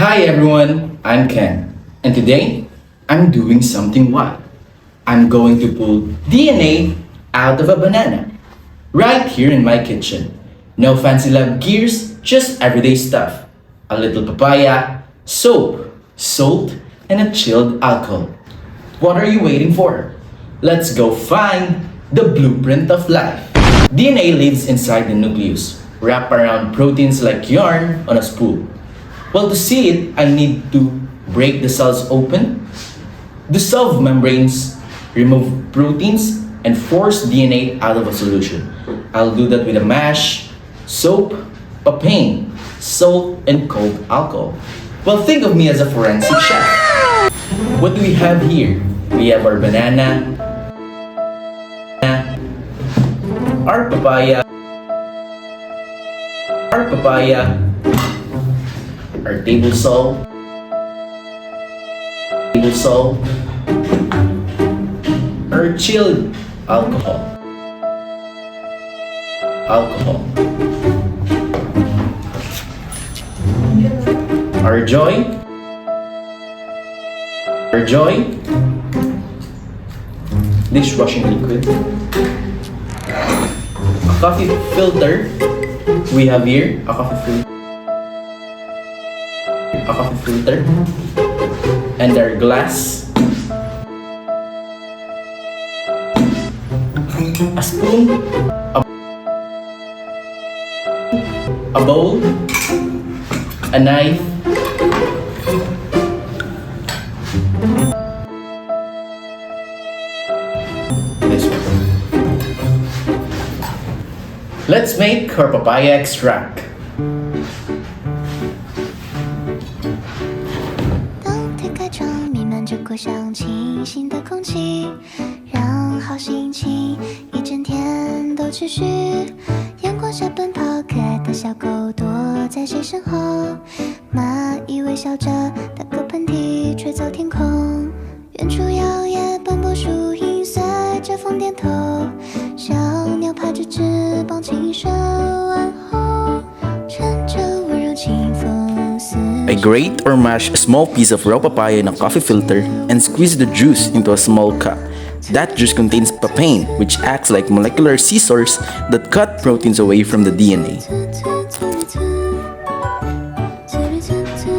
Hi everyone, I'm Ken, and today I'm doing something wild. I'm going to pull DNA out of a banana right here in my kitchen. No fancy lab gears, just everyday stuff. A little papaya, soap, salt, and a chilled alcohol. What are you waiting for? Let's go find the blueprint of life. DNA lives inside the nucleus, wrapped around proteins like yarn on a spool. Well, to see it, I need to break the cells open, dissolve membranes, remove proteins, and force DNA out of a solution. I'll do that with a mash, soap, papain, salt, and cold alcohol. Well, think of me as a forensic chef. What do we have here? We have our banana, our papaya, our table salt, our chilled alcohol, our joy, dishwashing liquid, a coffee filter. We have here a coffee filter, and our glass, a spoon, a bowl, a knife, this one. Let's make our papaya extract. 当推开窗，弥漫着果香清新的空气，让好心情一整天都持续。阳光下奔跑，可爱的小狗躲在谁身后？蚂蚁微笑着打个喷嚏，吹走天空。远处摇曳斑驳树影，随着风点头。小鸟拍着翅膀，轻声问候，乘着温柔清风似。 I grate or mash a small piece of raw papaya in a coffee filter and squeeze the juice into a small cup. That juice contains papain, which acts like molecular scissors that cut proteins away from the DNA.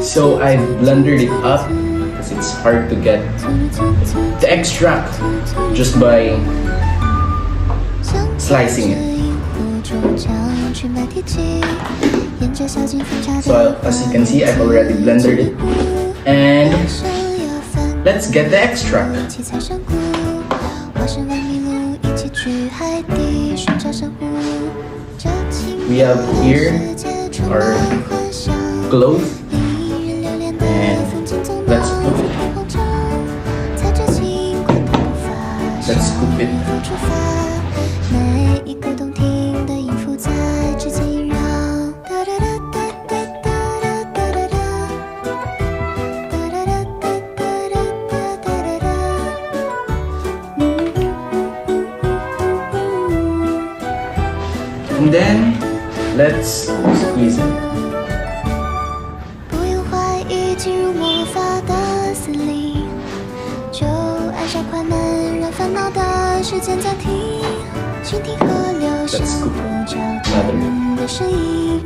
So I blended it up because it's hard to get the extract just by slicing it. So as you can see, I've already blended it, and let's get the extract. We have here our clove, and let's scoop it. And then let's squeeze it. 不用怀疑，进入魔法的森林，就按下快门，让烦恼的时间暂停，倾听河流相互交谈的声音，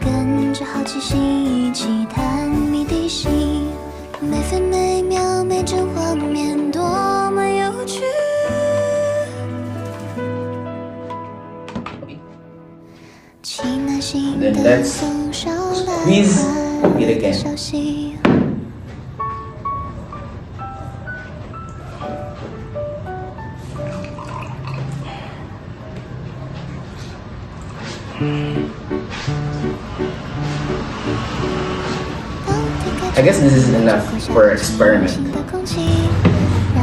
跟着好奇心一起探秘地心，每分每秒每帧画面多么有趣。 Then let's squeeze it again. I guess this is enough for an experiment.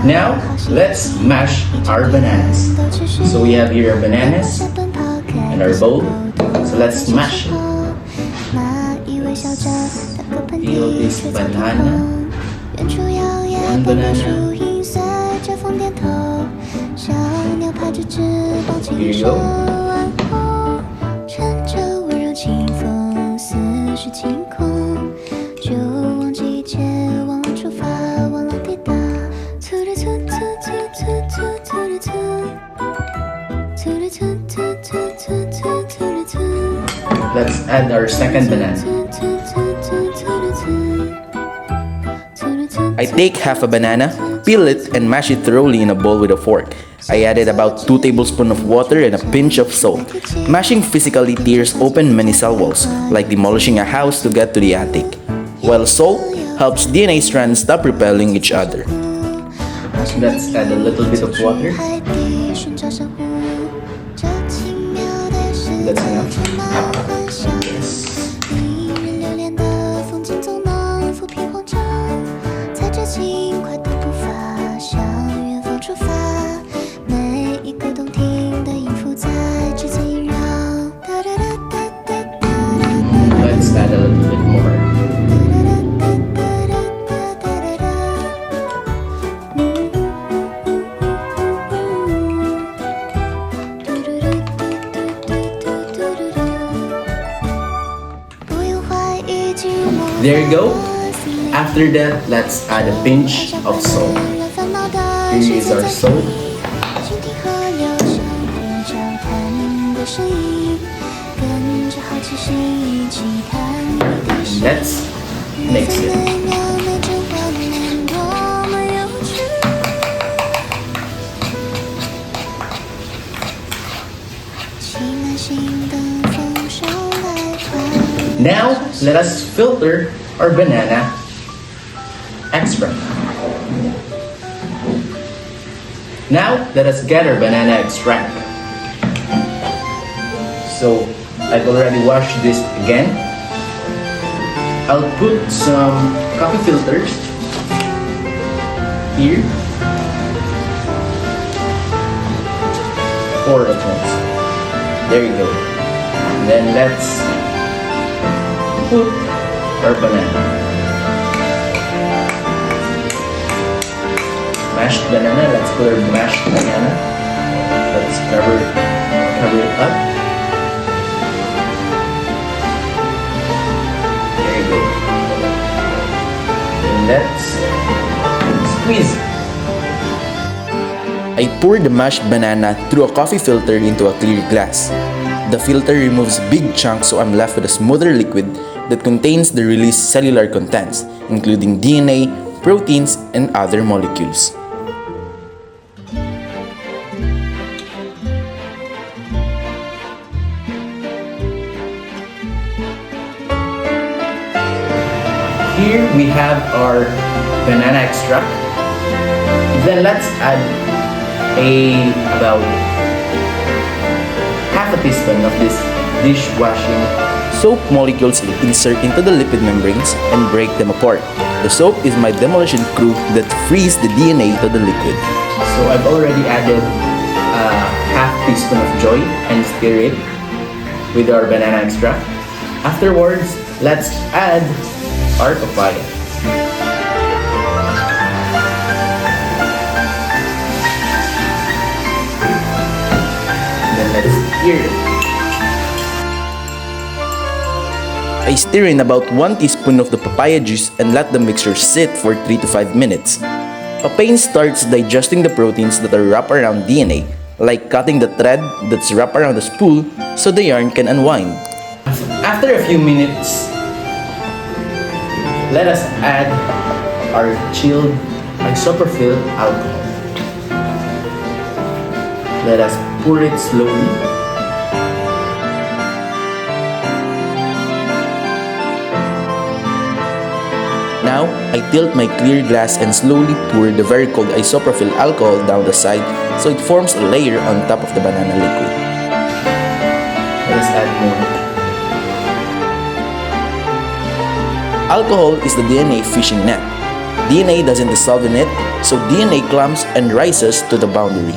Now, let's mash our bananas. So we have here our bananas and our bowl. So let's smash it. Peel this banana. One banana. Here you go. let's add our second banana. I take half a banana, peel it, and mash it thoroughly in a bowl with a fork. I added about 2 tablespoons of water and a pinch of salt. Mashing physically tears open many cell walls, like demolishing a house to get to the attic, while salt helps DNA strands stop repelling each other. Let's add a little bit of water. That's enough. Yes. Let's add a little bit more. There you go. After that, let's add a pinch of salt. Here is our salt. Let's mix it. Now, let us filter our banana extract. Now, let us get our banana extract. So, I've already washed this again. I'll put some coffee filters here. 4 at once. There you go. And then let's put our banana. Mashed banana. Let's put our mashed banana. Let's cover it up. There you go. And let's squeeze. I pour the mashed banana through a coffee filter into a clear glass. The filter removes big chunks, so I'm left with a smoother liquid that contains the released cellular contents, including DNA, proteins, and other molecules. Here we have our banana extract. Then let's add about half a teaspoon of this dishwashing soap molecules. Insert into the lipid membranes and break them apart. The soap is my demolition crew that frees the DNA to the liquid. So I've already added a half teaspoon of joy and stir it with our banana extract. Afterwards, let's add our papaya. Then let's stir it. I stir in about 1 teaspoon of the papaya juice and let the mixture sit for 3 to 5 minutes. Papain starts digesting the proteins that are wrapped around DNA, like cutting the thread that's wrapped around the spool so the yarn can unwind. After a few minutes, let us add our chilled isopropyl alcohol. Let us pour it slowly. Now, I tilt my clear glass and slowly pour the very cold isopropyl alcohol down the side so it forms a layer on top of the banana liquid. Let us add more. Alcohol is the DNA fishing net. DNA doesn't dissolve in it, so DNA clumps and rises to the boundary.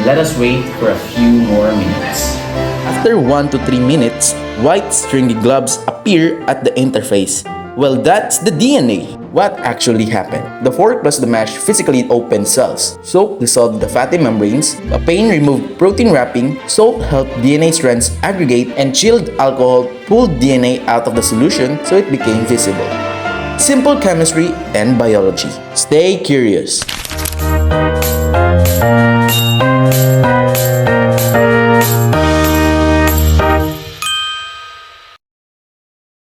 Let us wait for a few more minutes. After 1 to 3 minutes, white stringy globs appear at the interface. Well, that's the DNA. What actually happened? The fork plus the mash physically opened cells. Soap dissolved the fatty membranes, papain removed protein wrapping, salt helped DNA strands aggregate, and chilled alcohol pulled DNA out of the solution so it became visible. Simple chemistry and biology. Stay curious.